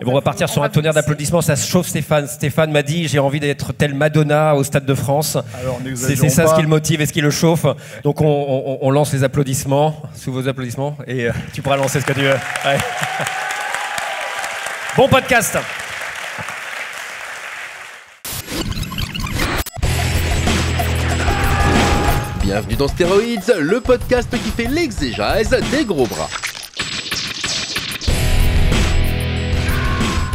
Et bon, on va partir sur un tonnerre d'applaudissements, ça se chauffe Stéphane. Stéphane m'a dit j'ai envie d'être tel Madonna au Stade de France. C'est ça ce qui le motive et ce qui le chauffe. Donc on lance les applaudissements, sous vos applaudissements, et tu pourras lancer ce que tu veux. Ouais. Bon podcast. Bienvenue dans Stéroïdes, le podcast qui fait l'exégèse des gros bras.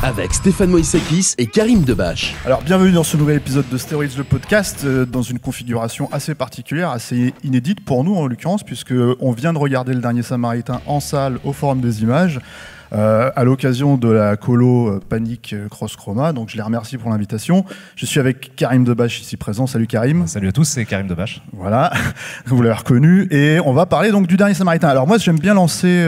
Avec Stéphane Moïsakis et Karim Debache. Alors bienvenue dans ce nouvel épisode de Stéroïdes le podcast, dans une configuration assez particulière, assez inédite pour nous en l'occurrence, puisque on vient de regarder Le Dernier Samaritain en salle au Forum des Images, à l'occasion de la colo Panique Cross Chroma, donc je les remercie pour l'invitation. Je suis avec Karim Debache ici présent. Salut Karim. Salut à tous, c'est Karim Debache. Voilà, vous l'avez reconnu. Et on va parler donc du Dernier Samaritain. Alors moi j'aime bien lancer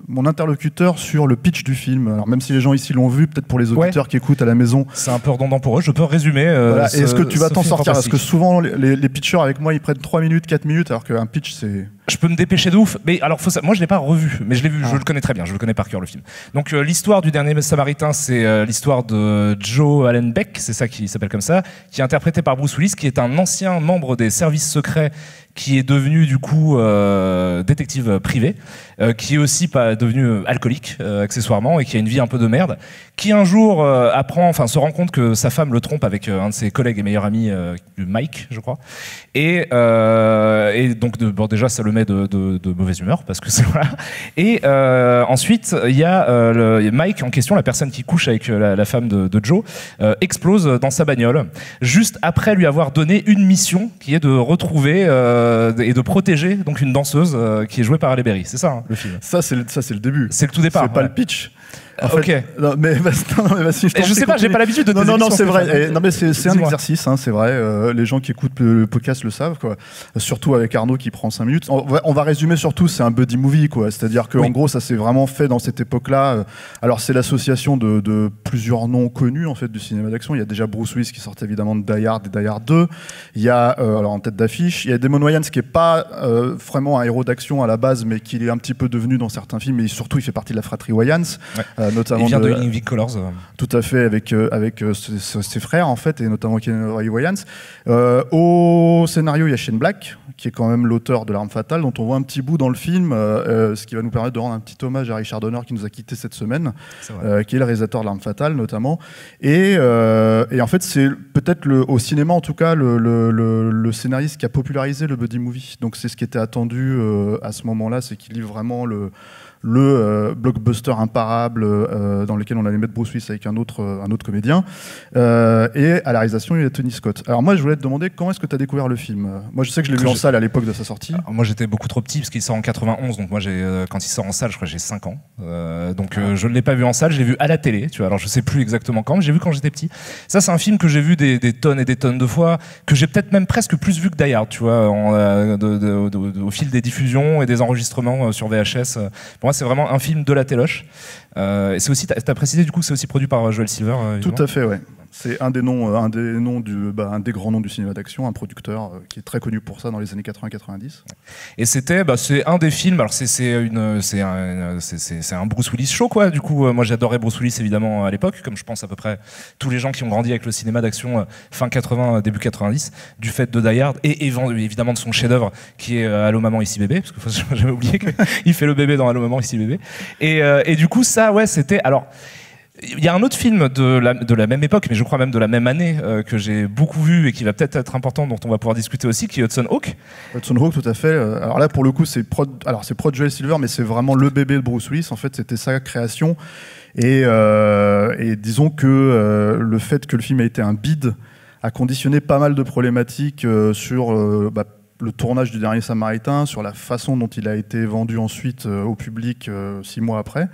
mon interlocuteur sur le pitch du film. Alors même si les gens ici l'ont vu, peut-être pour les auditeurs qui écoutent à la maison. C'est un peu redondant pour eux, je peux résumer. Voilà. Est-ce que tu vas t'en sortir? Parce que souvent les pitchers avec moi ils prennent 3 minutes, 4 minutes, alors qu'un pitch c'est... Je peux me dépêcher de ouf, mais alors moi je l'ai pas revu, mais je l'ai vu, je le connais très bien, je le connais par cœur le film. Donc l'histoire du Dernier Samaritain, c'est l'histoire de Joe Allen Beck, c'est ça qui s'appelle comme ça, qui est interprété par Bruce Willis, qui est un ancien membre des services secrets, qui est devenu du coup détective privé, qui est aussi devenu alcoolique accessoirement et qui a une vie un peu de merde, qui un jour se rend compte que sa femme le trompe avec un de ses collègues et meilleurs amis, Mike, je crois, et donc déjà ça le met de mauvaise humeur parce que c'est voilà. Et ensuite il y a Mike en question, la personne qui couche avec la femme de Joe, explose dans sa bagnole juste après lui avoir donné une mission qui est de retrouver et de protéger donc une danseuse qui est jouée par Halle Berry. C'est ça, hein, le film. Ça c'est le début. C'est le tout départ. C'est pas le pitch. En fait, ok. Non, mais vas-y, je sais pas, j'ai pas l'habitude de te Non, c'est vrai. Non, mais c'est un exercice, hein, c'est vrai. Les gens qui écoutent le podcast le savent, quoi. Surtout avec Arnaud qui prend 5 minutes. On va résumer surtout, c'est un buddy movie, quoi. C'est-à-dire qu'en gros, ça s'est vraiment fait dans cette époque-là. Alors, c'est l'association de plusieurs noms connus, en fait, du cinéma d'action. Il y a déjà Bruce Willis qui sort évidemment de Die Hard et Die Hard 2. Il y a, alors en tête d'affiche, il y a Damon Wayans qui est pas vraiment un héros d'action à la base, mais qui est un petit peu devenu dans certains films. Et surtout, il fait partie de la fratrie Wayans. Ouais. Notamment il vient de Living Colors. Tout à fait, avec ses frères en fait, et notamment Ken Wayans. Au scénario, il y a Shane Black, qui est quand même l'auteur de L'Arme Fatale, dont on voit un petit bout dans le film, ce qui va nous permettre de rendre un petit hommage à Richard Donner, qui nous a quittés cette semaine, qui est le réalisateur de L'Arme Fatale notamment. Et en fait, c'est peut-être au cinéma en tout cas le scénariste qui a popularisé le buddy movie. Donc c'est ce qui était attendu à ce moment-là, c'est qu'il livre vraiment le blockbuster imparable dans lequel on allait mettre Bruce Willis avec un autre comédien. Et à la réalisation, il y a Tony Scott. Alors moi, je voulais te demander comment est-ce que tu as découvert le film? Moi, je sais que je l'ai vu en salle à l'époque de sa sortie. Alors, moi, j'étais beaucoup trop petit parce qu'il sort en 91, donc moi, quand il sort en salle, je crois que j'ai 5 ans. Je ne l'ai pas vu en salle, je l'ai vu à la télé. Tu vois, alors je sais plus exactement quand, mais j'ai vu quand j'étais petit. Ça, c'est un film que j'ai vu des tonnes et des tonnes de fois, que j'ai peut-être même presque plus vu que Die Hard, tu vois, au fil des diffusions et des enregistrements sur VHS. Pour moi, c'est vraiment un film de la téloche. Et c'est aussi, t'as précisé du coup, c'est aussi produit par Joel Silver. Tout à fait, ouais. C'est un des des grands noms du cinéma d'action, un producteur qui est très connu pour ça dans les années 80-90. Et c'est un des films. Alors c'est un Bruce Willis show, quoi. Du coup, moi j'adorais Bruce Willis évidemment à l'époque, comme je pense à peu près tous les gens qui ont grandi avec le cinéma d'action fin 80, début 90, du fait de Die Hard et évidemment de son chef-d'œuvre qui est Allô maman ici bébé, parce que faut jamais oublier qu'il fait le bébé dans Allô maman ici bébé. Et du coup ça, ouais, c'était alors. Il y a un autre film de la même époque, mais je crois même de la même année, que j'ai beaucoup vu et qui va peut-être être important, dont on va pouvoir discuter aussi, qui est Hudson Hawk. Hudson Hawk, tout à fait. Alors là, pour le coup, c'est prod Joel Silver, mais c'est vraiment le bébé de Bruce Willis. En fait, c'était sa création. Et disons que le fait que le film ait été un bide a conditionné pas mal de problématiques sur le tournage du Dernier Samaritain, sur la façon dont il a été vendu ensuite au public 6 mois après.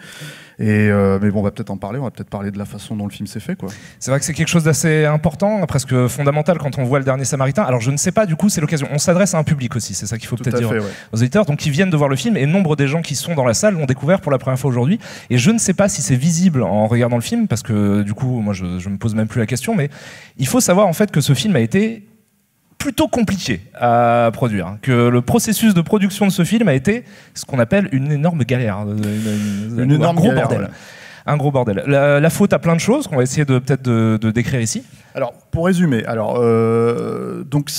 Mais bon, on va peut-être en parler, on va peut-être parler de la façon dont le film s'est fait, quoi. C'est vrai que c'est quelque chose d'assez important, presque fondamental quand on voit Le Dernier Samaritain. Alors je ne sais pas, du coup, c'est l'occasion. On s'adresse à un public aussi, c'est ça qu'il faut peut-être dire aux auditeurs, donc qui viennent de voir le film, et nombre des gens qui sont dans la salle l'ont découvert pour la première fois aujourd'hui. Et je ne sais pas si c'est visible en regardant le film, parce que du coup, moi je me pose même plus la question, mais il faut savoir en fait que ce film a été plutôt compliqué à produire, que le processus de production de ce film a été ce qu'on appelle une énorme galère, une énorme gros galère, bordel. Ouais. un gros bordel. La faute à plein de choses qu'on va essayer peut-être de décrire ici. Alors, pour résumer, donc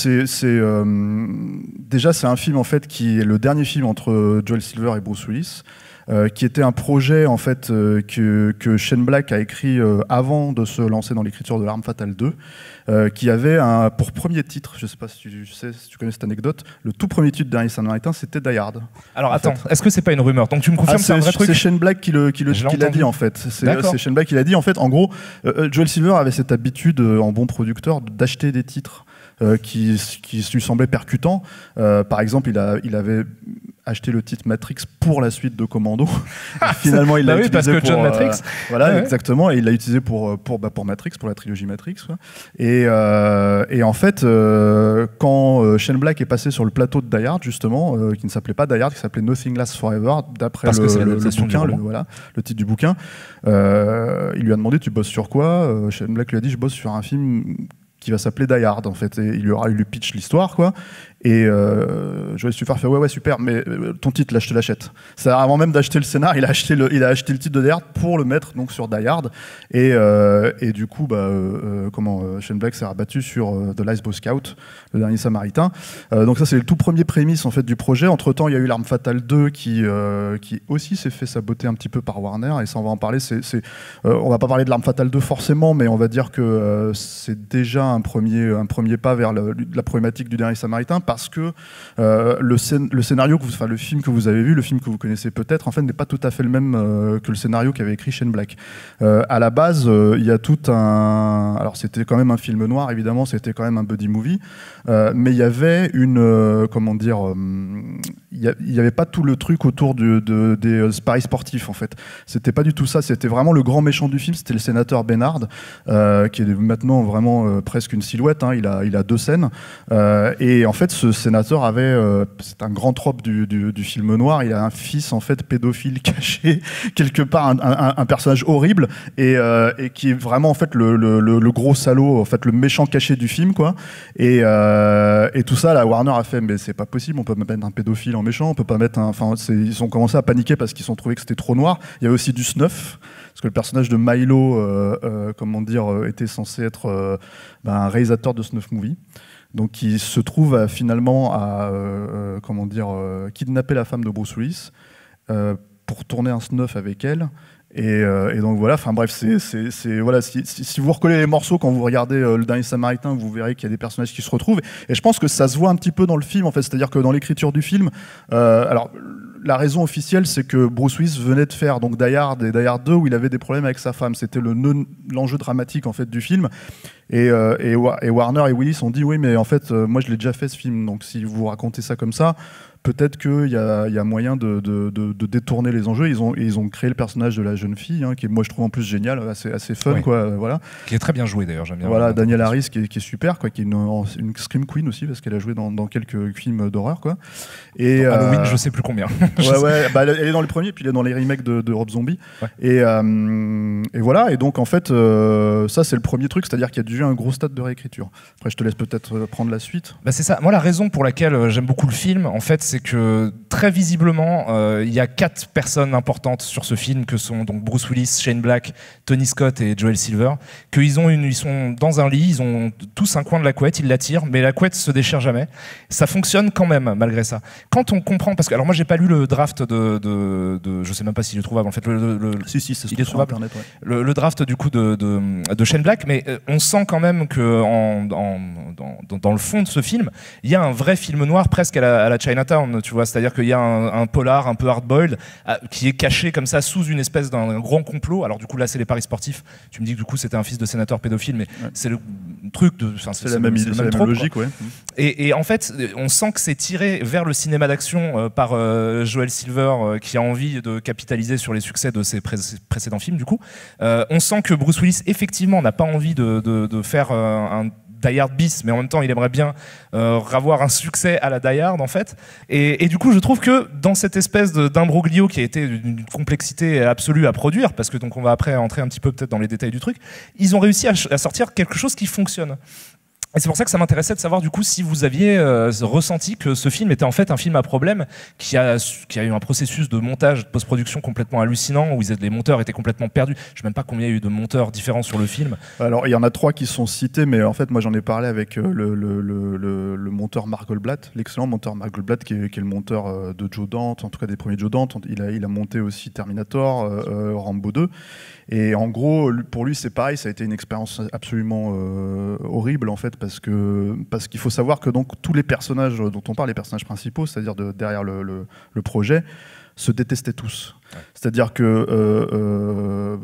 déjà c'est un film en fait qui est le dernier film entre Joel Silver et Bruce Willis. Qui était un projet en fait que Shane Black a écrit avant de se lancer dans l'écriture de L'Arme Fatale 2, qui avait pour premier titre, je sais pas si tu connais cette anecdote, le tout premier titre de Dernier Samaritain, c'était Die Hard. Alors attends, est-ce que c'est pas une rumeur? Donc tu me confirmes que c'est un vrai truc? C'est Shane Black qui l'a dit en fait. C'est Shane Black qui l'a dit en fait. En gros, Joel Silver avait cette habitude en bon producteur d'acheter des titres qui lui semblaient percutants. Par exemple, il avait acheté le titre Matrix pour la suite de Commando. Finalement, il l'a utilisé parce que pour John Matrix. Voilà, exactement. Et il l'a utilisé pour Matrix, pour la trilogie Matrix. Quoi. Et en fait, quand Shane Black est passé sur le plateau de Die Hard, justement, qui ne s'appelait pas Die Hard, qui s'appelait Nothing Lasts Forever, d'après le bouquin, le titre du bouquin, il lui a demandé, tu bosses sur quoi? Shane Black lui a dit, je bosse sur un film qui va s'appeler Die Hard en fait, et il lui pitch l'histoire quoi, et Joel Silver fait ouais super, mais ton titre là je te l'achète. Ça, avant même d'acheter le scénar, il a acheté le titre de Die Hard pour le mettre donc sur Die Hard, et du coup Shane Black s'est rabattu sur The Last Boy Scout, le dernier Samaritain. Donc ça c'est le tout premier prémisse en fait du projet. Entre temps il y a eu L'Arme Fatale 2 qui aussi s'est fait saboter un petit peu par Warner, et ça on va en parler. On va pas parler de L'Arme Fatale 2 forcément, mais on va dire que c'est déjà un premier pas vers la problématique du Dernier Samaritain, parce que le scénario, le film que vous avez vu, le film que vous connaissez peut-être, en fait, n'est pas tout à fait le même que le scénario qu'avait écrit Shane Black. À la base, il y a tout un... Alors, c'était quand même un film noir, évidemment, c'était quand même un buddy movie, mais il y avait une... comment dire... il n'y avait pas tout le truc autour des paris sportifs, en fait. C'était pas du tout ça, c'était vraiment le grand méchant du film, c'était le sénateur Bernard, qui est maintenant vraiment presque une silhouette, hein, il a 2 scènes, et en fait ce sénateur avait, c'est un grand trope du film noir, il a un fils en fait pédophile caché quelque part, un personnage horrible, et qui est vraiment en fait le gros salaud, en fait le méchant caché du film quoi, et tout ça la Warner a fait, mais c'est pas possible, on peut mettre un pédophile en méchant, on peut pas mettre ils ont commencé à paniquer parce qu'ils ont trouvé que c'était trop noir. Il y avait aussi du snuff, parce que le personnage de Milo était censé être un réalisateur de snuff movie, donc il se trouve finalement à kidnapper la femme de Bruce Willis pour tourner un snuff avec elle. Et donc voilà, enfin bref, voilà, si vous recollez les morceaux quand vous regardez Le Dernier Samaritain, vous verrez qu'il y a des personnages qui se retrouvent, et je pense que ça se voit un petit peu dans le film en fait, c'est-à-dire que dans l'écriture du film, alors la raison officielle c'est que Bruce Willis venait de faire donc Die Hard et Die Hard 2 où il avait des problèmes avec sa femme, c'était l'enjeu dramatique en fait du film, et Warner et Willis ont dit oui mais en fait moi je l'ai déjà fait ce film, donc si vous racontez ça comme ça, peut-être qu'il y a moyen de détourner les enjeux. Ils ont créé le personnage de la jeune fille, hein, qui est, moi je trouve en plus génial, assez fun, oui. Quoi, voilà. Qui est très bien joué d'ailleurs, j'aime bien. Voilà, Danielle Harris qui est super, quoi, qui est une Scream Queen aussi, parce qu'elle a joué dans quelques films d'horreur, quoi. Et Halloween, je sais plus combien. Elle est dans le premier, puis elle est dans les remakes de Rob Zombie. Ouais. Et voilà, et donc en fait, ça c'est le premier truc, c'est-à-dire qu'il y a déjà un gros stade de réécriture. Après, je te laisse peut-être prendre la suite. C'est ça. Moi, la raison pour laquelle j'aime beaucoup le film, en fait, c'est que très visiblement, il y a 4 personnes importantes sur ce film, que sont donc Bruce Willis, Shane Black, Tony Scott et Joel Silver, qu'ils ils sont dans un lit, ils ont tous un coin de la couette, ils la tirent, mais la couette se déchire jamais. Ça fonctionne quand même, malgré ça. Quand on comprend, parce que, alors moi, j'ai pas lu le draft je sais même pas s'il est trouvable, en fait. Si, il est trouvable. Internet, ouais. Le draft, du coup, de Shane Black, mais on sent quand même que dans le fond de ce film, il y a un vrai film noir, presque à la Chinatown, tu vois, c'est-à-dire qu'il y a un polar un peu hard-boiled qui est caché comme ça sous une espèce d'un grand complot. Alors du coup là c'est les paris sportifs, tu me dis que du coup c'était un fils de sénateur pédophile, mais ouais. C'est le truc c'est la même idée, c'est la même logique, ouais. Et en fait on sent que c'est tiré vers le cinéma d'action par Joel Silver qui a envie de capitaliser sur les succès de ses précédents films du coup. On sent que Bruce Willis effectivement n'a pas envie de faire un Die Hard bis, mais en même temps il aimerait bien avoir un succès à la Die Hard en fait, et du coup je trouve que dans cette espèce d'imbroglio qui a été d'une complexité absolue à produire, parce que donc on va après entrer un petit peu peut-être dans les détails du truc, ils ont réussi à sortir quelque chose qui fonctionne. Et c'est pour ça que ça m'intéressait de savoir du coup si vous aviez ressenti que ce film était en fait un film à problème qui a eu un processus de montage, de post-production complètement hallucinant, où les monteurs étaient complètement perdus. Je ne sais même pas combien il y a eu de monteurs différents sur le film. Alors il y en a 3 qui sont cités, mais en fait moi j'en ai parlé avec le monteur Mark Goldblatt, l'excellent monteur Mark Goldblatt qui est le monteur de Joe Dante, en tout cas des premiers Joe Dante. Il a monté aussi Terminator, Rambo 2. Et en gros, pour lui, c'est pareil, ça a été une expérience absolument horrible en fait, parce qu'il faut savoir que donc tous les personnages dont on parle, les personnages principaux, c'est-à-dire derrière le projet, se détestaient tous. Ouais. C'est-à-dire que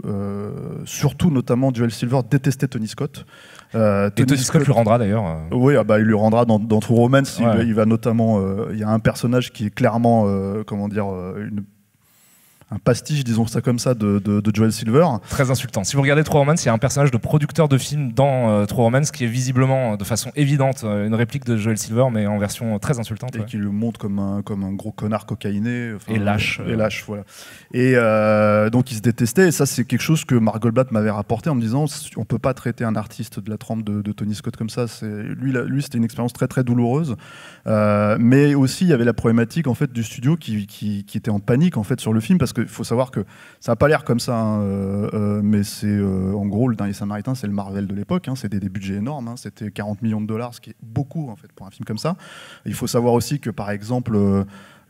surtout, notamment, Joel Silver détestait Tony Scott. Tony Scott lui rendra d'ailleurs. Oui, il lui rendra dans True Romance. Ouais. Il va notamment. Il y a un personnage qui est clairement, un pastiche, disons ça comme ça, de Joel Silver. Très insultant. Si vous regardez True Romance, il y a un personnage de producteur de film dans True Romance qui est visiblement, de façon évidente, une réplique de Joel Silver, mais en version très insultante. Et qui le montre comme un gros connard cocaïné. Et lâche. Et lâche, voilà. Et donc ils se détestaient, et ça c'est quelque chose que Mark Goldblatt m'avait rapporté en me disant on peut pas traiter un artiste de la trempe de Tony Scott comme ça. Lui c'était une expérience très très douloureuse. Mais aussi il y avait la problématique en fait, du studio qui était en panique en fait, sur le film, parce qu'il faut savoir que ça n'a pas l'air comme ça, hein, mais c'est en gros Le Dernier Samaritain, c'est le Marvel de l'époque, hein, c'était des budgets énormes, hein, c'était 40 millions de dollars, ce qui est beaucoup en fait, pour un film comme ça. Il faut savoir aussi que par exemple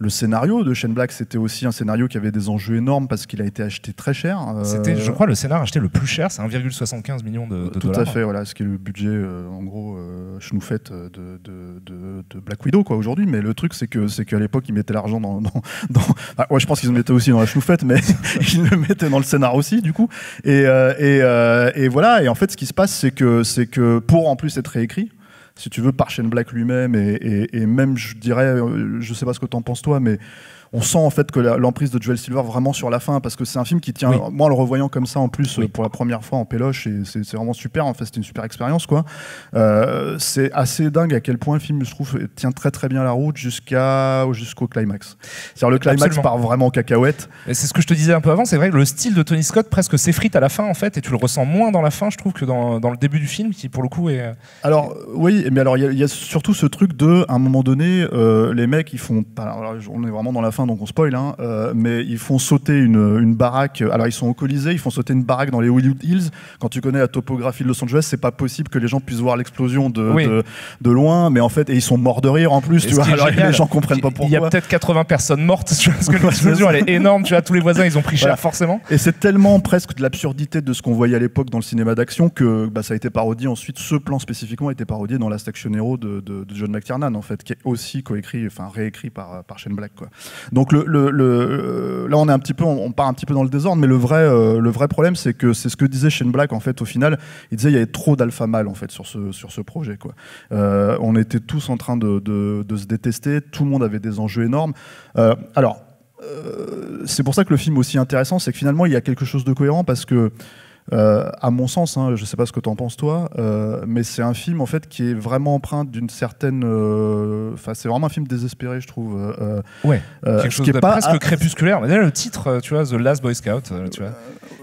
le scénario de Shane Black, c'était aussi un scénario qui avait des enjeux énormes parce qu'il a été acheté très cher. C'était, je crois, le scénario acheté le plus cher, c'est 1,75 millions de tout dollars. Tout à fait, voilà, ce qui est le budget, en gros, schnoufette de Black Widow, quoi, aujourd'hui. Mais le truc, c'est qu'à l'époque, ils mettaient l'argent dans... ouais, je pense qu'ils le mettaient aussi dans la schnoufette, mais ils le mettaient dans le scénar aussi, du coup. Et voilà, et en fait, ce qui se passe, c'est que pour en plus être réécrit, si tu veux, par Shane Black lui-même, et même, je dirais, je sais pas ce que t'en penses toi, mais on sent en fait que l'emprise de Joel Silver vraiment sur la fin, parce que c'est un film qui tient, oui. Moi en le revoyant comme ça en plus, oui. Pour la première fois en péloche, et c'est vraiment super, en fait c'était une super expérience, quoi. C'est assez dingue à quel point le film, je trouve, tient très très bien la route jusqu'au climax. C'est-à-dire le climax Absolument. Part vraiment en cacahuète. Et c'est ce que je te disais un peu avant, c'est vrai que le style de Tony Scott presque s'effrite à la fin en fait, et tu le ressens moins dans la fin, je trouve, que dans le début du film, qui pour le coup est... Alors oui, mais alors il y a surtout ce truc de, à un moment donné, les mecs ils font, alors, on est vraiment dans la fin donc on spoil, hein, mais ils font sauter une baraque. Alors ils sont au Colisée, ils font sauter une baraque dans les Hollywood Hills. Quand tu connais la topographie de Los Angeles, c'est pas possible que les gens puissent voir l'explosion de loin, mais en fait, et ils sont morts de rire en plus, tu vois. Alors les gens comprennent pas pourquoi. Il y a peut-être 80 personnes mortes, tu vois, parce que l'explosion elle est énorme, tu vois, tous les voisins ils ont pris cher forcément. Et c'est tellement presque de l'absurdité de ce qu'on voyait à l'époque dans le cinéma d'action que ça a été parodié ensuite. Ce plan spécifiquement a été parodié dans Last Action Hero de John McTiernan, en fait, qui est aussi réécrit par Shane Black, quoi. Donc là on part un petit peu dans le désordre, mais le vrai problème, c'est que c'est ce que disait Shane Black en fait. Au final, il disait il y avait trop d'alpha mâles en fait sur ce projet, quoi. On était tous en train de se détester, tout le monde avait des enjeux énormes. C'est pour ça que le film est aussi intéressant, c'est que finalement il y a quelque chose de cohérent, parce que à mon sens, hein, je sais pas ce que t'en penses toi, mais c'est un film en fait qui est vraiment empreint d'une certaine, c'est vraiment un film désespéré, je trouve. Quelque chose de presque crépusculaire. Déjà le titre, tu vois, The Last Boy Scout, tu vois.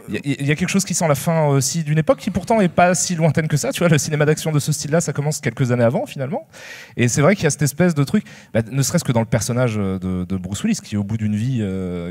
Il y a quelque chose qui sent la fin aussi d'une époque qui pourtant est pas si lointaine que ça, tu vois. Le cinéma d'action de ce style-là, ça commence quelques années avant finalement. Et c'est vrai qu'il y a cette espèce de truc, ne serait-ce que dans le personnage de Bruce Willis, qui est au bout d'une vie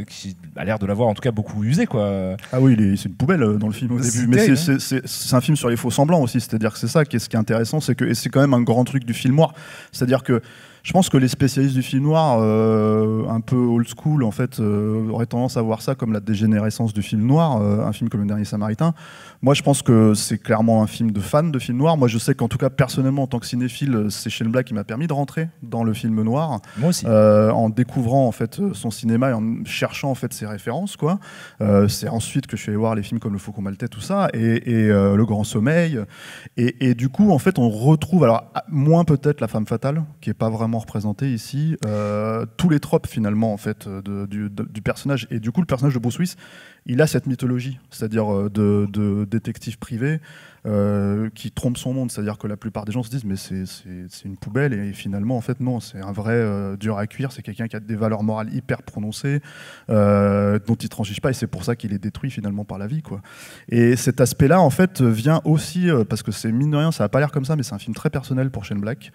qui a l'air de l'avoir en tout cas beaucoup usé, quoi. Ah oui, c'est une poubelle dans le film au début. Mais c'est un film sur les faux semblants aussi, c'est-à-dire que c'est ça qui est intéressant, c'est que, et c'est quand même un grand truc du film noir, c'est-à-dire que je pense que les spécialistes du film noir, un peu old school, en fait, auraient tendance à voir ça comme la dégénérescence du film noir, un film comme Le Dernier Samaritain. Moi, je pense que c'est clairement un film de fan de film noir. Moi, je sais qu'en tout cas, personnellement, en tant que cinéphile, c'est Shane Black qui m'a permis de rentrer dans le film noir. Moi aussi. En découvrant en fait son cinéma et en cherchant en fait ses références, quoi. C'est ensuite que je suis allé voir les films comme Le Faucon Maltais, tout ça, et Le Grand Sommeil. Et du coup, en fait, on retrouve, alors moins peut-être La Femme Fatale, qui est pas vraiment clairement représenté ici. Tous les tropes finalement en fait du personnage, et du coup le personnage de Bruce Willis, il a cette mythologie, c'est-à-dire de détective privé qui trompe son monde, c'est-à-dire que la plupart des gens se disent mais c'est une poubelle, et finalement en fait non, c'est un vrai dur à cuire, c'est quelqu'un qui a des valeurs morales hyper prononcées, dont il transige pas, et c'est pour ça qu'il est détruit finalement par la vie, quoi. Et cet aspect-là en fait vient aussi parce que c'est, mine de rien, ça a pas l'air comme ça, mais c'est un film très personnel pour Shane Black.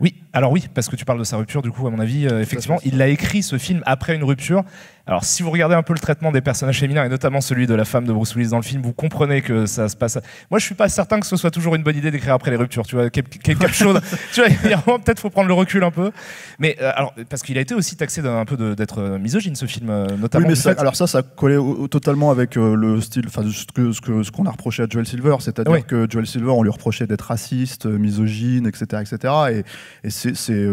Oui, alors oui, parce que tu parles de sa rupture, du coup, à mon avis, effectivement, il a écrit ce film après une rupture. Alors, si vous regardez un peu le traitement des personnages féminins, et notamment celui de la femme de Bruce Willis dans le film, vous comprenez que ça se passe. Moi, je suis pas certain que ce soit toujours une bonne idée d'écrire après les ruptures. Tu vois, quelque chose. Tu vois, il y a vraiment, peut-être faut prendre le recul un peu. Mais alors, parce qu'il a été aussi taxé un peu d'être misogyne, ce film, notamment. Oui, mais alors ça collait totalement avec le style, enfin ce qu'on a reproché à Joel Silver, c'est-à-dire que Joel Silver, on lui reprochait d'être raciste, misogyne, etc., etc. Et il faisait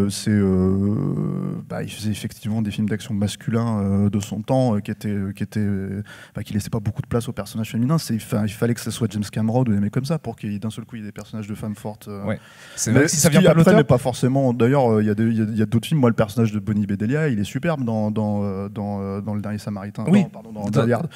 effectivement des films d'action masculins de son temps qui laissaient pas beaucoup de place aux personnages féminins. Il fallait que ce soit James Cameron ou des mecs comme ça pour qu'il d'un seul coup il y ait des personnages de femmes fortes. C'est vrai que si ça vient pas de après, l'auteur, mais pas forcément. D'ailleurs, il y a d'autres films. Moi, le personnage de Bonnie Bedelia, il est superbe dans Le Dernier Samaritain. Oui. Dans Die Hard.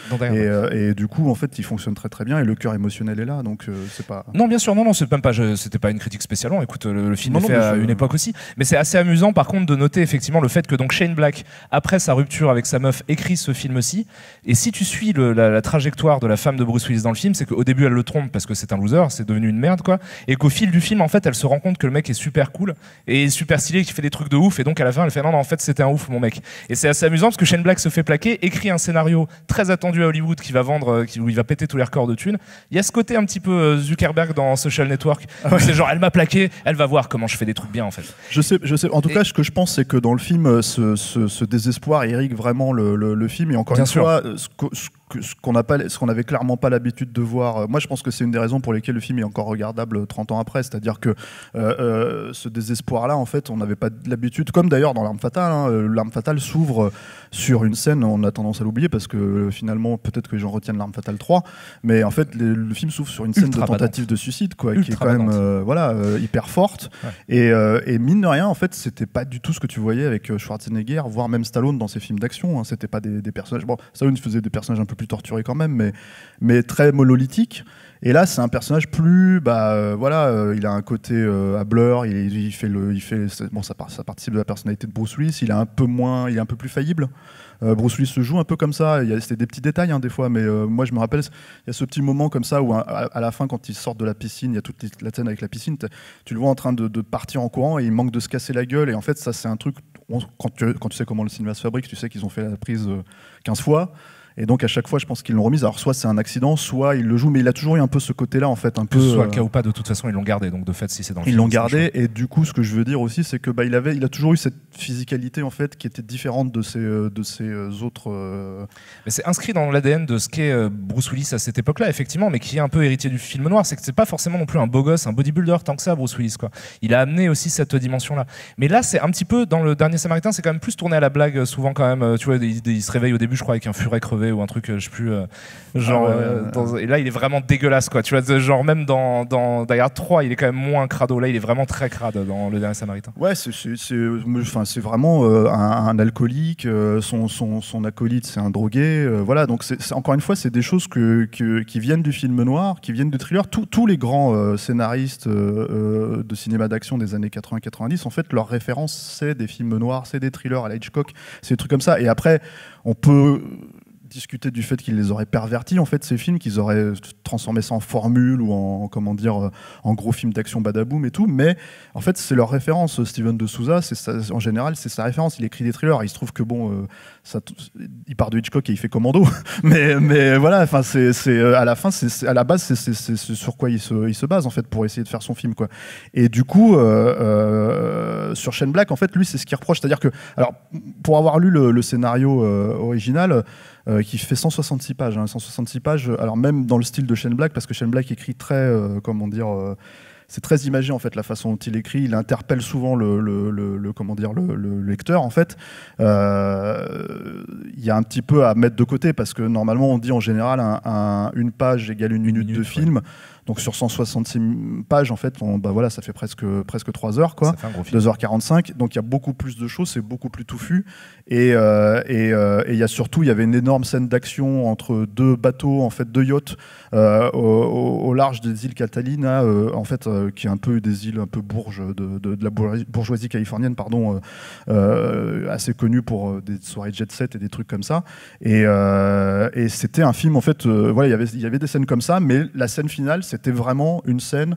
Et du coup, en fait, il fonctionne très très bien, et le cœur émotionnel est là. Donc c'est pas. Non, bien sûr, non, c'est même pas. C'était pas une critique spécialement. Écoute, le film est fait à une époque aussi. Mais c'est assez amusant, par contre, de noter effectivement le fait que donc Shane Black, après sa rupture avec sa meuf, écrit ce film-ci. Et si tu suis la trajectoire de la femme de Bruce Willis dans le film, c'est qu'au début elle le trompe parce que c'est un loser, c'est devenu une merde, quoi. Et qu'au fil du film, en fait, elle se rend compte que le mec est super cool et super stylé, qui fait des trucs de ouf. Et donc à la fin, elle fait non, en fait, c'était un ouf, mon mec. Et c'est assez amusant parce que Shane Black se fait plaquer, écrit un scénario très attendu à Hollywood qui va vendre, où il va péter tous les records de thunes. Il y a ce côté un petit peu Zuckerberg dans Social Network. C'est genre, elle m'a plaqué, elle va voir comment je fais des trucs bien, en fait. Je sais. En tout cas, ce que je pense, c'est que dans le film, ce désespoir irrigue vraiment le film. Et encore une fois, ce qu'on n'avait clairement pas l'habitude de voir. Moi, je pense que c'est une des raisons pour lesquelles le film est encore regardable 30 ans après. C'est-à-dire que ce désespoir-là, en fait, on n'avait pas l'habitude. Comme d'ailleurs dans L'Arme Fatale. L'Arme Fatale s'ouvre sur une scène, on a tendance à l'oublier parce que finalement, peut-être que les gens retiennent L'Arme Fatale 3. Mais en fait, le film s'ouvre sur une scène de tentative de suicide, quoi, qui est quand même hyper forte. Ouais. Et mine de rien, en fait, c'était pas du tout ce que tu voyais avec Schwarzenegger, voire même Stallone dans ses films d'action. C'était pas des personnages. Bon, Stallone faisait des personnages un peu plus torturés quand même, mais très monolithiques. Et là, c'est un personnage plus, il a un côté hableur, ça participe de la personnalité de Bruce Willis. Il est un peu plus faillible. Bruce Willis se joue un peu comme ça. C'était des petits détails des fois, mais moi je me rappelle, il y a ce petit moment comme ça où à la fin, quand ils sortent de la piscine, il y a toute la scène avec la piscine. Tu le vois en train de partir en courant et il manque de se casser la gueule. Et en fait, ça c'est un truc. Quand tu sais comment le cinéma se fabrique, tu sais qu'ils ont fait la prise 15 fois. Et donc à chaque fois, je pense qu'ils l'ont remise. Alors soit c'est un accident, soit il le joue, mais il a toujours eu un peu ce côté-là en fait, un peu. Que ce soit le cas ou pas, de toute façon, ils l'ont gardé. Donc de fait, si c'est dans le film, ils l'ont gardé. Et du coup, ce que je veux dire aussi, c'est que il a toujours eu cette physicalité en fait qui était différente de ses autres. Mais c'est inscrit dans l'ADN de ce qu'est Bruce Willis à cette époque-là, effectivement, mais qui est un peu héritier du film noir. C'est que c'est pas forcément non plus un beau gosse, un bodybuilder tant que ça, Bruce Willis, quoi. Il a amené aussi cette dimension-là. Mais là, c'est un petit peu dans Le Dernier Samaritain, c'est quand même plus tourné à la blague, souvent quand même. Tu vois, il se réveille au début, je crois, avec un furet crevé ou un truc, je sais plus. Et là, il est vraiment dégueulasse, quoi. Tu vois, genre même dans Die Hard 3, il est quand même moins crado. Là, il est vraiment très crade dans Le Dernier Samaritain. Ouais, c'est vraiment un alcoolique. Son acolyte, c'est un drogué. Voilà, donc encore une fois, c'est des choses qui viennent du film noir, qui viennent du thriller. Tous les grands scénaristes de cinéma d'action des années 80-90, en fait, leur référence, c'est des films noirs, c'est des thrillers à la Hitchcock, c'est des trucs comme ça. Et après, on peut discuter du fait qu'ils les auraient pervertis, en fait, ces films, qu'ils auraient transformé ça en formule ou en gros film d'action badaboum et tout, mais en fait c'est leur référence. Steven de Souza, en général c'est sa référence. Il écrit des thrillers, il se trouve que il part de Hitchcock et il fait Commando mais voilà, enfin à la base c'est sur quoi il se base en fait pour essayer de faire son film, quoi. Et du coup sur Shane Black, en fait, lui, c'est ce qu'il reproche, c'est-à-dire que, alors, pour avoir lu le scénario original, qui fait 166 pages, alors même dans le style de Shane Black, parce que Shane Black écrit très, c'est très imagé en fait la façon dont il écrit. Il interpelle souvent le lecteur en fait. Il y a un petit peu à mettre de côté parce que normalement on dit en général une page égale une minute de film. Donc sur 166 pages, en fait, ça fait presque 3 heures, quoi. 2h45. Donc il y a beaucoup plus de choses, c'est beaucoup plus touffu. Et il y a surtout, il y avait une énorme scène d'action entre 2 bateaux, en fait, 2 yachts au large des îles Catalina, en fait, qui est un peu des îles un peu bourges de la bourgeoisie californienne, pardon, assez connues pour des soirées jet set et des trucs comme ça. Et c'était un film, en fait, il y avait des scènes comme ça, mais la scène finale, c'était vraiment une scène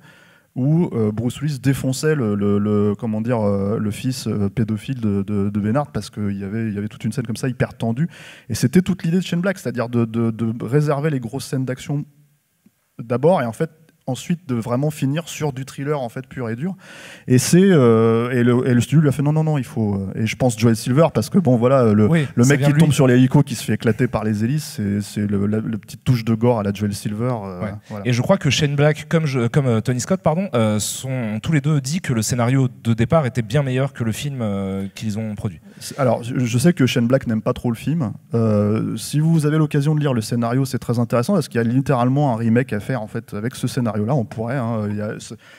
où Bruce Willis défonçait le fils pédophile de Bernard, parce qu'il y avait toute une scène comme ça hyper tendue, et c'était toute l'idée de Shane Black, c'est-à-dire de réserver les grosses scènes d'action d'abord, et en fait ensuite de vraiment finir sur du thriller en fait pur et dur. Et le studio lui a fait non, il faut. Et je pense Joel Silver, parce que le mec qui tombe sur l'hélico qui se fait éclater par les hélices, c'est le petite touche de gore à la Joel Silver. Voilà. Et je crois que Shane Black comme Tony Scott sont tous les deux dit que le scénario de départ était bien meilleur que le film qu'ils ont produit. Alors je sais que Shane Black n'aime pas trop le film. Si vous avez l'occasion de lire le scénario, c'est très intéressant parce qu'il y a littéralement un remake à faire en fait avec ce scénario. Là, on pourrait.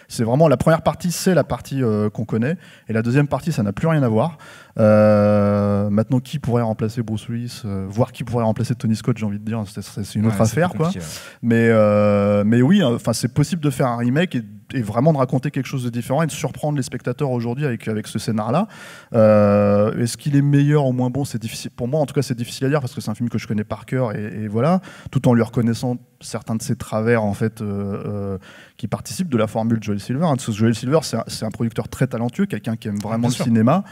C'est vraiment la première partie, c'est la partie qu'on connaît, et la deuxième partie, ça n'a plus rien à voir. Maintenant, qui pourrait remplacer Bruce Willis, voire qui pourrait remplacer Tony Scott, j'ai envie de dire, c'est une autre affaire, quoi. Mais oui, enfin, c'est possible de faire un remake et vraiment de raconter quelque chose de différent et de surprendre les spectateurs aujourd'hui avec ce scénar-là. Est-ce qu'il est meilleur ou moins bon? C'est difficile. Pour moi, en tout cas, c'est difficile à dire parce que c'est un film que je connais par cœur et voilà, tout en lui reconnaissant certains de ses travers en fait qui participent de la formule Joel Silver. Parce que Joel Silver, c'est un producteur très talentueux, quelqu'un qui aime vraiment le cinéma,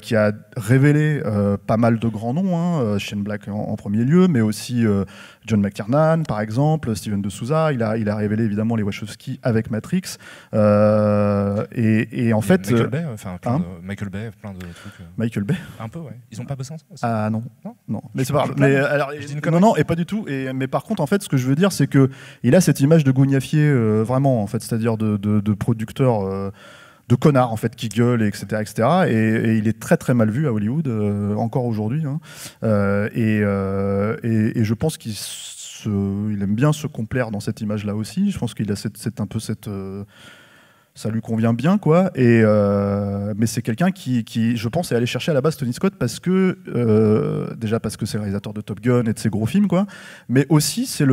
qui a révélé pas mal de grands noms, Shane Black en premier lieu, mais aussi John McTiernan, par exemple, Steven de Souza. Il a révélé évidemment les Wachowski avec Matrix. Et en fait, Michael Bay, plein de trucs. Michael Bay. Un peu, ouais. Ils ont pas bossé ensemble. Ah non. Mais c'est pas grave. Mais alors, non, et pas du tout. Mais par contre, en fait, ce que je veux dire, c'est que il a cette image de gougnafier vraiment, en fait, c'est-à-dire de producteur. De connards en fait qui gueulent, etc. Et il est très très mal vu à Hollywood encore aujourd'hui. Et je pense qu'il aime bien se complaire dans cette image-là aussi. Je pense qu'il a un peu cette ça lui convient bien, quoi. Mais c'est quelqu'un qui, je pense, est allé chercher à la base Tony Scott parce que déjà parce que c'est le réalisateur de Top Gun et de ses gros films, quoi. Mais aussi c'est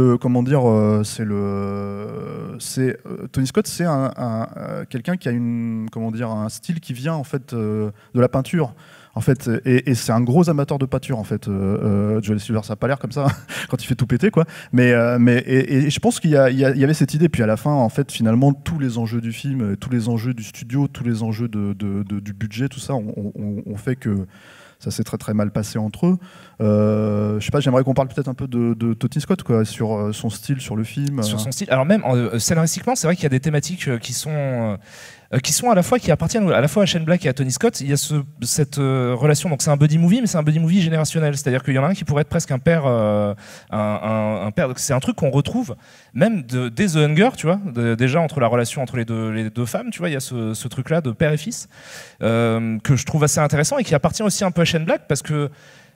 Tony Scott, c'est quelqu'un qui a un style qui vient en fait de la peinture. En fait, et c'est un gros amateur de peinture en fait. Joel Silver, ça n'a pas l'air comme ça quand il fait tout péter, quoi. Mais je pense qu'il y avait cette idée. Puis à la fin, en fait, finalement, tous les enjeux du film, tous les enjeux du studio, tous les enjeux du budget, tout ça, on fait que ça s'est très très mal passé entre eux. Je sais pas, j'aimerais qu'on parle peut-être un peu de Tony Scott, quoi, sur son style, sur le film. Sur son style. Alors même scénaristiquement, c'est vrai qu'il y a des thématiques qui sont à la fois, qui appartiennent à la fois à Shane Black et à Tony Scott. Il y a cette relation, donc c'est un buddy movie, mais c'est un buddy movie générationnel, c'est-à-dire qu'il y en a un qui pourrait être presque un père, un père. C'est un truc qu'on retrouve même dès The Hunger, tu vois, déjà entre la relation entre les deux femmes, tu vois, il y a ce truc-là de père et fils que je trouve assez intéressant et qui appartient aussi un peu à Shane Black parce que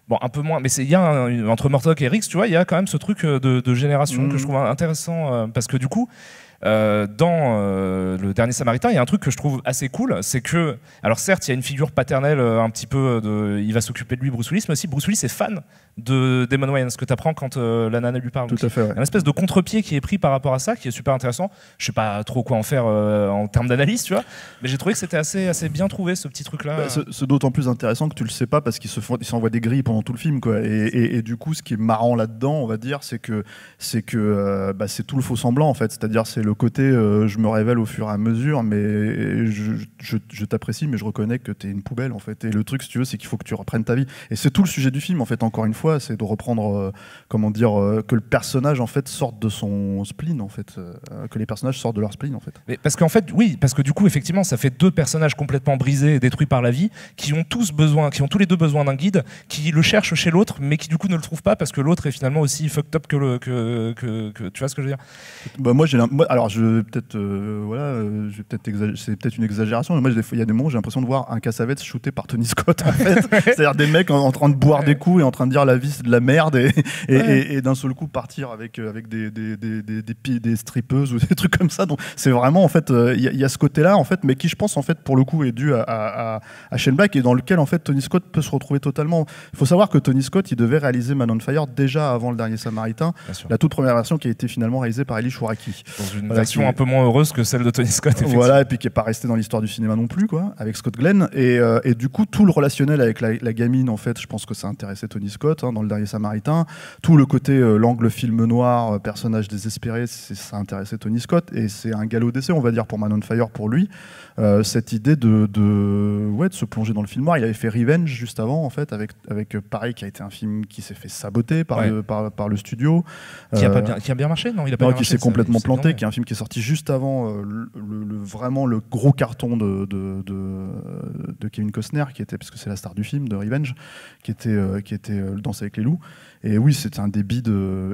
bon, un peu moins, mais il y a entre Murdoch et Riggs, tu vois, il y a quand même ce truc de génération que je trouve intéressant parce que du coup. Dans le dernier Samaritain, il y a un truc que je trouve assez cool, c'est que, alors certes, il y a une figure paternelle un petit peu il va s'occuper de lui, Bruce Willis, mais aussi Bruce Willis est fan de Damon Wayans, ce que tu apprends quand la nana lui parle. Tout à fait. Ouais. Il y a une espèce de contre-pied qui est pris par rapport à ça, qui est super intéressant. Je sais pas trop quoi en faire en termes d'analyse, tu vois, mais j'ai trouvé que c'était assez bien trouvé ce petit truc-là. C'est d'autant plus intéressant que tu le sais pas parce qu'ils s'envoient des grilles pendant tout le film, quoi. Et du coup, ce qui est marrant là-dedans, on va dire, c'est que c'est tout le faux semblant en fait, c'est-à-dire c'est le côté je me révèle au fur et à mesure, mais je t'apprécie, mais je reconnais que t'es une poubelle en fait. Et le truc, si tu veux, c'est qu'il faut que tu reprennes ta vie. Et c'est tout le sujet du film en fait. Encore une fois, c'est de reprendre, que le personnage en fait sorte de son spleen en fait, que les personnages sortent de leur spleen en fait. Mais parce qu'en fait, oui, parce que du coup, effectivement, ça fait deux personnages complètement brisés et détruits par la vie, qui ont tous les deux besoin d'un guide, qui le cherchent chez l'autre, mais qui du coup ne le trouvent pas parce que l'autre est finalement aussi fucked up que tu vois ce que je veux dire. Moi, alors je vais peut-être c'est peut-être une exagération, mais moi il y a des moments où j'ai l'impression de voir un Cassavetes shooté par Tony Scott en fait. C'est-à-dire des mecs en train de boire des coups et en train de dire la vie c'est de la merde et d'un seul coup partir avec des strippeuses ou des trucs comme ça. Donc c'est vraiment en fait il y a ce côté-là en fait, mais qui je pense en fait pour le coup est dû à Shane Black et dans lequel en fait Tony Scott peut se retrouver totalement. Il faut savoir que Tony Scott il devait réaliser Man on Fire déjà avant Le Dernier Samaritain, la toute première version qui a été finalement réalisée par Eli Chouraki. Dans une version un peu moins heureuse que celle de Tony Scott. Voilà, et puis qui n'est pas restée dans l'histoire du cinéma non plus, quoi, avec Scott Glenn. Et du coup, tout le relationnel avec la gamine, en fait, je pense que ça intéressait Tony Scott dans Le Dernier Samaritain. Tout le côté l'angle film noir, personnage désespéré, ça intéressait Tony Scott. Et c'est un galop d'essai, on va dire, pour Man on Fire, pour lui. Cette idée de se plonger dans le film noir. Il avait fait Revenge juste avant, en fait, avec pareil, qui a été un film qui s'est fait saboter par le studio. Qui a bien marché, non? Il a pas bien marché, qui s'est complètement planté, qui est un film qui est sorti juste avant vraiment le gros carton de Kevin Costner, qui était, parce que c'est la star du film, de Revenge, qui était Danse avec les loups. Et oui, c'est un débit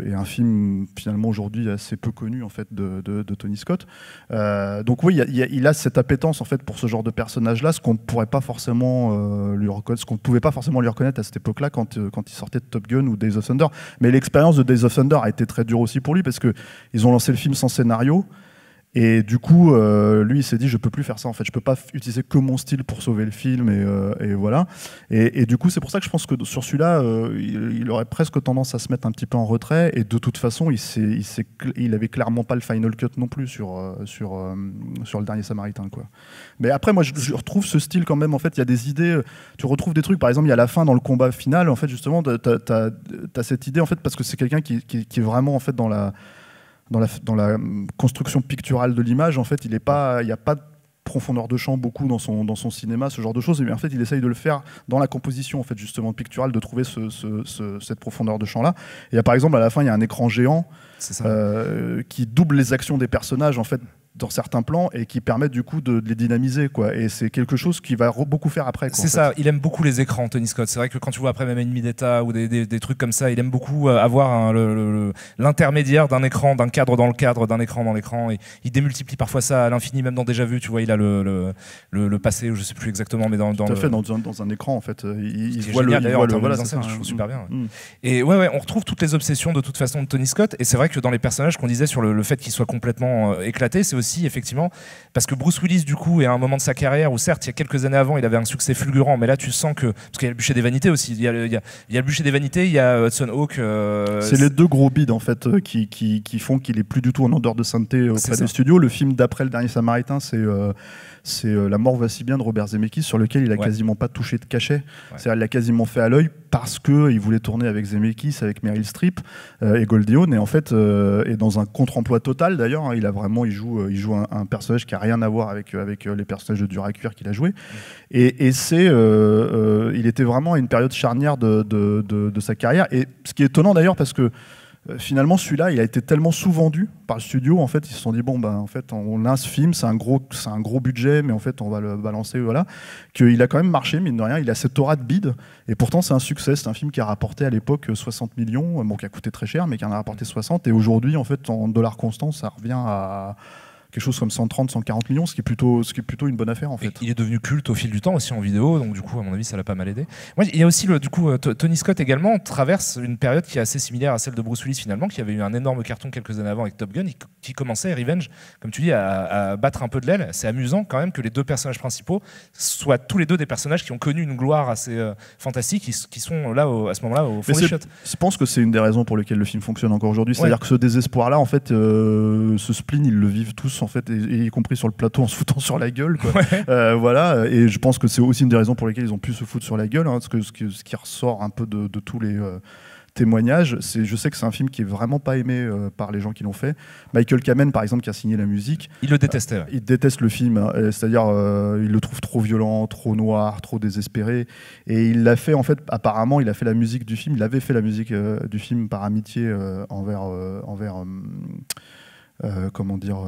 et un film finalement aujourd'hui assez peu connu en fait de Tony Scott. Donc oui, il a cette appétence en fait pour ce genre de personnage-là, ce qu'on ne pourrait pas forcément lui reconnaître, ce qu'on ne pouvait pas forcément lui reconnaître à cette époque-là quand il sortait de Top Gun ou Days of Thunder. Mais l'expérience de Days of Thunder a été très dure aussi pour lui parce que ils ont lancé le film sans scénario. Et du coup, lui, il s'est dit, je peux plus faire ça. En fait, je peux pas utiliser que mon style pour sauver le film, et voilà. Et du coup, c'est pour ça que je pense que sur celui-là, il aurait presque tendance à se mettre un petit peu en retrait. Et de toute façon, il avait clairement pas le final cut non plus sur Le Dernier Samaritain, quoi. Mais après, moi, je retrouve ce style quand même. En fait, il y a des idées. Tu retrouves des trucs. Par exemple, il y a la fin dans le combat final. En fait, justement, t'as cette idée en fait parce que c'est quelqu'un qui est vraiment en fait dans la construction picturale de l'image, en fait, il n'y a pas de profondeur de champ beaucoup dans son cinéma, ce genre de choses. Et en fait, il essaye de le faire dans la composition, en fait, justement picturale, de trouver cette profondeur de champ-là. Et par exemple, à la fin, il y a un écran géant qui double les actions des personnages, en fait, dans certains plans et qui permettent du coup de les dynamiser, quoi. Et c'est quelque chose qu'il va beaucoup faire après, quoi. C'est ça, il aime beaucoup les écrans, Tony Scott. C'est vrai que quand tu vois après même Ennemi d'État ou des trucs comme ça, il aime beaucoup avoir l'intermédiaire d'un écran, d'un cadre dans le cadre, d'un écran dans l'écran, et il démultiplie parfois ça à l'infini, même dans Déjà Vu, tu vois, il a le passé, je sais plus exactement, mais dans un écran, en fait, il voit génial, le voilà, je trouve super bien. Et on retrouve toutes les obsessions de toute façon de Tony Scott, et c'est vrai que dans les personnages qu'on disait sur le fait qu'il soit complètement éclaté, c'est aussi effectivement parce que Bruce Willis du coup est à un moment de sa carrière où certes il y a quelques années avant il avait un succès fulgurant, mais là tu sens que parce qu'il y a le Bûcher des Vanités aussi, il y a le Bûcher des Vanités, il y a Hudson Hawk, c'est les deux gros bids en fait qui font qu'il est plus du tout en odeur de sainteté auprès des studios. Le film d'après Le Dernier Samaritain, c'est La mort va si bien de Robert Zemeckis, sur lequel il a quasiment pas touché de cachet. C'est-à-dire, il l'a quasiment fait à l'œil parce qu'il voulait tourner avec Zemeckis, avec Meryl Streep et Goldie Hawn, et en fait et dans un contre-emploi total d'ailleurs, hein. Il joue un personnage qui a rien à voir avec les personnages de dur à cuire qu'il a joué, et il était vraiment à une période charnière de sa carrière. Et ce qui est étonnant d'ailleurs, parce que finalement celui-là il a été tellement sous-vendu par le studio, en fait ils se sont dit en fait on a ce film, c'est un gros budget, mais en fait on va le balancer, voilà, qu'il a quand même marché, mine de rien. Il a cette aura de bide, et pourtant c'est un succès. C'est un film qui a rapporté à l'époque 60 millions, qui a coûté très cher, mais qui en a rapporté 60, et aujourd'hui en fait en dollars constants ça revient à quelque chose comme 130, 140 millions, ce qui est plutôt une bonne affaire en fait. Et il est devenu culte au fil du temps aussi en vidéo, donc du coup à mon avis ça l'a pas mal aidé. Moi, il y a aussi Tony Scott également traverse une période qui est assez similaire à celle de Bruce Willis finalement, qui avait eu un énorme carton quelques années avant avec Top Gun, qui commençait Revenge, comme tu dis, à battre un peu de l'aile. C'est amusant quand même que les deux personnages principaux soient tous les deux des personnages qui ont connu une gloire assez fantastique, qui sont là à ce moment-là au fond des shots. Je pense que c'est une des raisons pour lesquelles le film fonctionne encore aujourd'hui. C'est-à-dire que ce désespoir-là, en fait, ce spleen, ils le vivent tous en fait, et y compris sur le plateau en se foutant sur la gueule, quoi. Voilà, et je pense que c'est aussi une des raisons pour lesquelles ils ont pu se foutre sur la gueule, hein, parce que ce qui ressort un peu de tous les témoignages, je sais que c'est un film qui est vraiment pas aimé par les gens qui l'ont fait. Michael Kamen par exemple, qui a signé la musique, il le détestait. Il déteste le film, hein, c'est-à-dire il le trouve trop violent, trop noir, trop désespéré, et il l'a fait en fait, apparemment il a fait la musique du film, il avait fait la musique du film par amitié envers comment dire,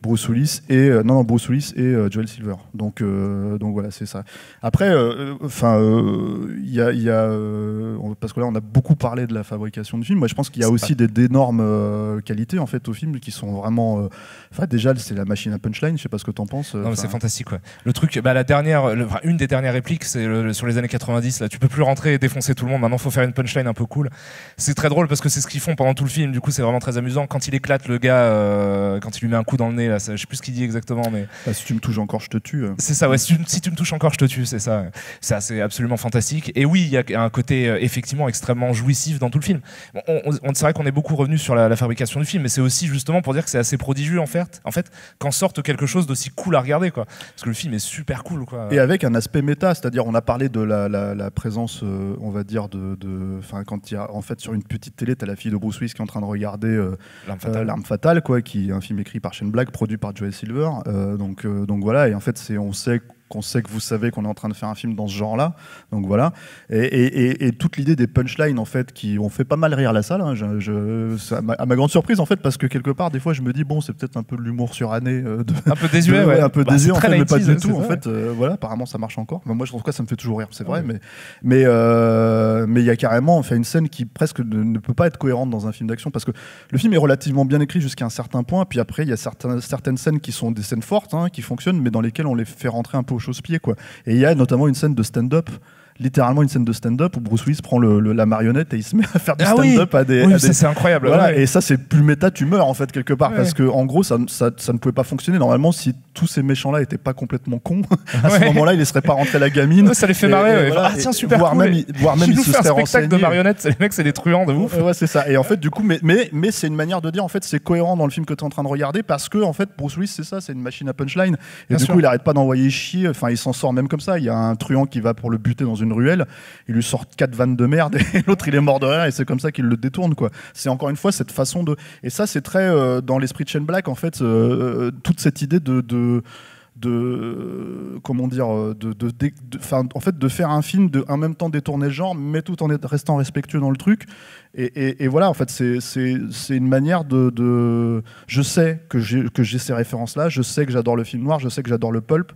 Bruce Willis et Bruce Willis et Joel Silver. Donc voilà, c'est ça. Après, il y a parce que là on a beaucoup parlé de la fabrication du film. Moi, je pense qu'il y a aussi d'énormes qualités en fait au film qui sont vraiment. Déjà, c'est la machine à punchline. Je sais pas ce que t'en penses. Non, mais c'est fantastique, ouais. Le truc, une des dernières répliques, c'est sur les années 90. Là, tu peux plus rentrer et défoncer tout le monde. Maintenant, faut faire une punchline un peu cool. C'est très drôle parce que c'est ce qu'ils font pendant tout le film. Du coup, c'est vraiment très amusant. Quand il éclate le gars, quand il lui met un coup dans le nez, là, je sais plus ce qu'il dit exactement, mais. Si tu me touches encore, je te tue. C'est ça, ouais. Si tu me touches encore, je te tue. C'est ça. Ça, c'est absolument fantastique. Et oui, il y a un côté effectivement extrêmement jouissif dans tout le film. C'est vrai qu'on est beaucoup revenu sur la fabrication du film, mais c'est aussi justement pour dire que c'est assez prodigieux en fait, qu'en sorte quelque chose d'aussi cool à regarder, quoi. Parce que le film est super cool, quoi. Et avec un aspect méta, c'est-à-dire on a parlé de la présence, on va dire quand il y a en fait sur une petite télé, t'as la fille de Bruce Willis qui est en train de regarder L'Arme Fatale, quoi, qui est un film écrit par Shane Black, produit par Joel Silver. Donc voilà, et en fait on sait que vous savez qu'on est en train de faire un film dans ce genre-là, donc voilà. Et toute l'idée des punchlines en fait qui ont fait pas mal rire la salle, hein, à ma grande surprise en fait, parce que quelque part des fois je me dis bon, c'est peut-être un peu de l'humour suranné, un peu désuet, ouais. Un peu désuet en fait, mais pas du tout en vrai. fait. Voilà, apparemment ça marche encore. Moi je trouve que ça me fait toujours rire, c'est vrai, mais il y a carrément une scène qui presque ne peut pas être cohérente dans un film d'action, parce que le film est relativement bien écrit jusqu'à un certain point, puis après il y a certaines scènes qui sont des scènes fortes, hein, qui fonctionnent, mais dans lesquelles on les fait rentrer un peu au chausse-pied, quoi. Et il y a notamment une scène de stand-up, littéralement une scène de stand-up où Bruce Willis prend la marionnette et il se met à faire du stand-up à des... ça c'est incroyable. Voilà, ouais. Et ça c'est plus méta, tu meurs en fait quelque part, parce que en gros ça ne pouvait pas fonctionner. Normalement, si tous ces méchants-là étaient pas complètement cons, à ce moment-là, ils laisseraient pas rentrer la gamine. Ça les fait marrer. Voilà, tiens, super voire cool. Même ils se seraient renseignés. Un spectacle de marionnettes, les mecs, c'est des truands de ouf. Ouais, c'est ça. Et en fait, du coup, mais c'est une manière de dire, en fait, c'est cohérent dans le film que tu es en train de regarder, parce que en fait, Bruce Willis, c'est ça, c'est une machine à punchline. Et du coup, il arrête pas d'envoyer chier. Enfin, il s'en sort même comme ça. Il y a un truand qui va pour le buter dans une ruelle. Il lui sort 4 vannes de merde et l'autre il est mort de rire, et c'est comme ça qu'il le détourne, quoi. C'est encore une fois cette façon de, et ça c'est très dans l'esprit de Shane Black en fait, toute cette idée de comment dire, en fait de faire un film, en même temps détourner le genre, mais tout en restant respectueux dans le truc. Et voilà, en fait, c'est une manière de je sais que j'ai ces références-là, je sais que j'adore le film noir, je sais que j'adore le pulp,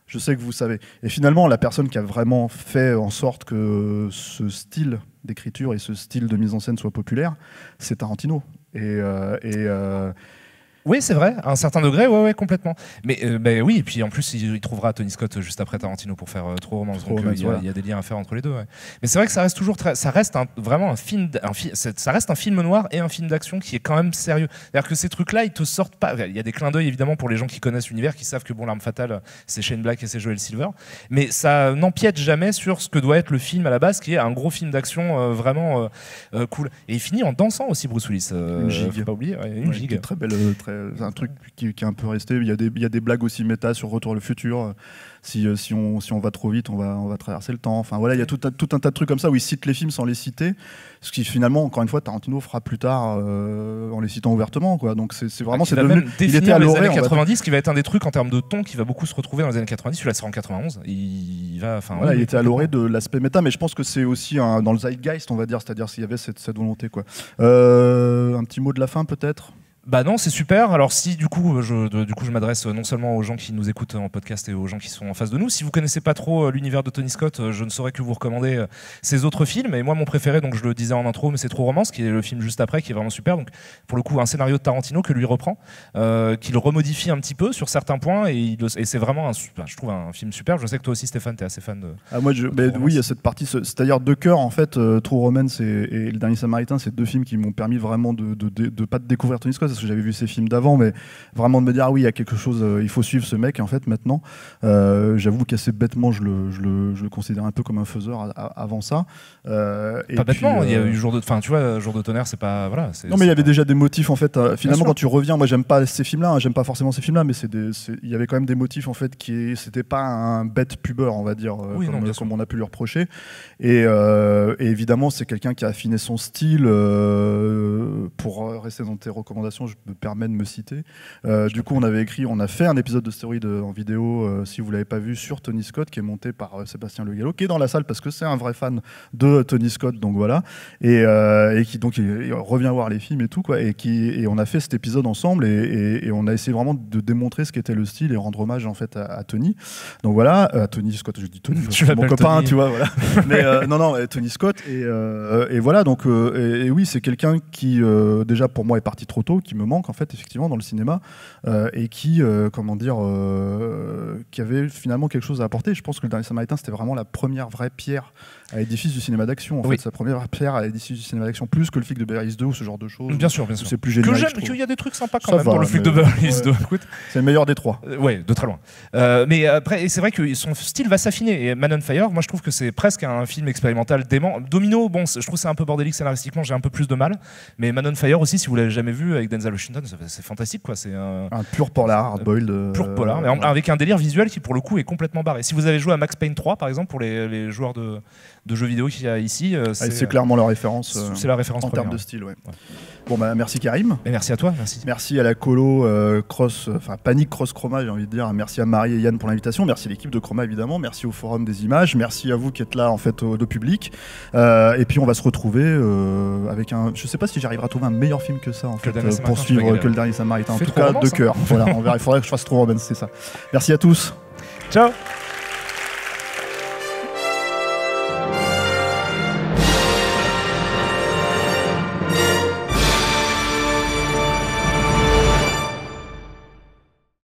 je sais que vous savez. Et finalement, la personne qui a vraiment fait en sorte que ce style d'écriture et ce style de mise en scène soit populaire, c'est Tarantino. Oui, c'est vrai, à un certain degré, ouais, complètement. Mais oui, et puis en plus, il trouvera Tony Scott juste après Tarantino pour faire True Romance. Donc il y a des liens à faire entre les deux. Ouais. Mais c'est vrai que ça reste toujours vraiment un film, ça reste un film noir et un film d'action qui est quand même sérieux. C'est-à-dire que ces trucs-là, ils te sortent pas. Il y a des clins d'œil évidemment pour les gens qui connaissent l'univers, qui savent que bon, L'Arme Fatale, c'est Shane Black et c'est Joel Silver. Mais ça n'empiète jamais sur ce que doit être le film à la base, qui est un gros film d'action vraiment cool. Et il finit en dansant aussi, Bruce Willis. Une gigue. Faut pas oublier, une gigue. Très belle. Un truc qui est un peu resté. Il y a des blagues aussi méta sur Retour le futur. Si on va trop vite, on va traverser le temps. Enfin voilà, il y a tout un tas de trucs comme ça où il cite les films sans les citer. Ce qui finalement, encore une fois, Tarantino fera plus tard en les citant ouvertement, quoi. Donc c'est vraiment, c'est devenu. Il était à les années 90, qui va être un des trucs en termes de ton qui va beaucoup se retrouver dans les années 90. Celui-là sera en 91. Il était à l'orée de l'aspect méta, mais je pense que c'est aussi dans le zeitgeist, on va dire, c'est-à-dire s'il y avait cette volonté, quoi. Un petit mot de la fin, peut-être. Bah non, c'est super. Alors si du coup je m'adresse non seulement aux gens qui nous écoutent en podcast et aux gens qui sont en face de nous. Si vous connaissez pas trop l'univers de Tony Scott, je ne saurais que vous recommander ses autres films. Et moi mon préféré, donc je le disais en intro, mais c'est True Romance, qui est le film juste après, qui est vraiment super. Donc pour le coup un scénario de Tarantino que lui reprend, qu'il remodifie un petit peu sur certains points, et c'est vraiment je trouve un film super. Je sais que toi aussi Stéphane, t'es assez fan de. Moi oui, il y a cette partie, c'est-à-dire deux cœurs en fait, True Romance et Le Dernier Samaritain, c'est deux films qui m'ont permis vraiment de pas de découvrir Tony Scott, parce que j'avais vu ses films d'avant, mais vraiment de me dire ah oui, il y a quelque chose, il faut suivre ce mec en fait maintenant. J'avoue qu'assez bêtement je le considère un peu comme un faiseur avant ça. Pas bêtement, il y a eu Jour de tonnerre, c'est pas voilà. Non mais il y avait déjà des motifs en fait. Finalement quand tu reviens, moi j'aime pas ces films-là, j'aime pas forcément ces films-là, mais il y avait quand même des motifs en fait c'était pas un bête pubeur, on va dire, comme on a pu lui reprocher. Et évidemment c'est quelqu'un qui a affiné son style pour rester dans tes recommandations inspiration, je me permets de me citer. Du coup, on a fait un épisode de Stéroïdes en vidéo, si vous l'avez pas vu, sur Tony Scott, qui est monté par Sébastien Le Gallo, qui est dans la salle parce que c'est un vrai fan de Tony Scott, donc voilà, et qui donc il revient voir les films et tout, quoi, et on a fait cet épisode ensemble, et on a essayé vraiment de démontrer ce qu'était le style et rendre hommage en fait à Tony. Donc voilà, à Tony Scott, je dis Tony, c'est mon copain, Tony. Tu vois, voilà. Mais non, Tony Scott, et voilà, donc et oui, c'est quelqu'un qui déjà pour moi est parti trop tôt, qui me manque en fait effectivement dans le cinéma, et qui qui avait finalement quelque chose à apporter. Je pense que Le Dernier Samaritain, c'était vraiment la première vraie pierre à l'édifice du cinéma d'action, en fait, sa première pierre à l'édifice du cinéma d'action, plus que le flic de Beverly Hills 2 ou ce genre de choses. Bien sûr. C'est plus génial. Il y a des trucs sympas quand même dans le flic de Beverly Hills 2. C'est le meilleur des trois. Ouais, de très loin. Mais après, c'est vrai que son style va s'affiner. Et Man on Fire, moi je trouve que c'est presque un film expérimental dément. Domino, bon, je trouve que c'est un peu bordélique scénaristiquement, j'ai un peu plus de mal. Mais Man on Fire aussi, si vous l'avez jamais vu avec Denzel Washington, c'est fantastique, quoi. C'est un pur polar, hard-boiled. Pur polar, mais avec un délire visuel qui pour le coup est complètement barré. Si vous avez joué à Max Payne 3 par exemple, pour les joueurs de jeux vidéo qu'il y a ici, c'est clairement la référence. C'est la référence en termes de style, ouais. Bon bah merci Karim. Et merci à toi, merci à la colo Panic Cross Chroma, j'ai envie de dire. Merci à Marie et Yann pour l'invitation. Merci à l'équipe de Chroma évidemment. Merci au Forum des Images. Merci à vous qui êtes là en fait de public. Et puis on va se retrouver avec je sais pas si j'arriverai à trouver un meilleur film que ça en fait pour suivre que Le Dernier Samaritain. En tout cas de cœur. Voilà, on verra. Il faudrait que je fasse True Romance, c'est ça. Merci à tous. Ciao.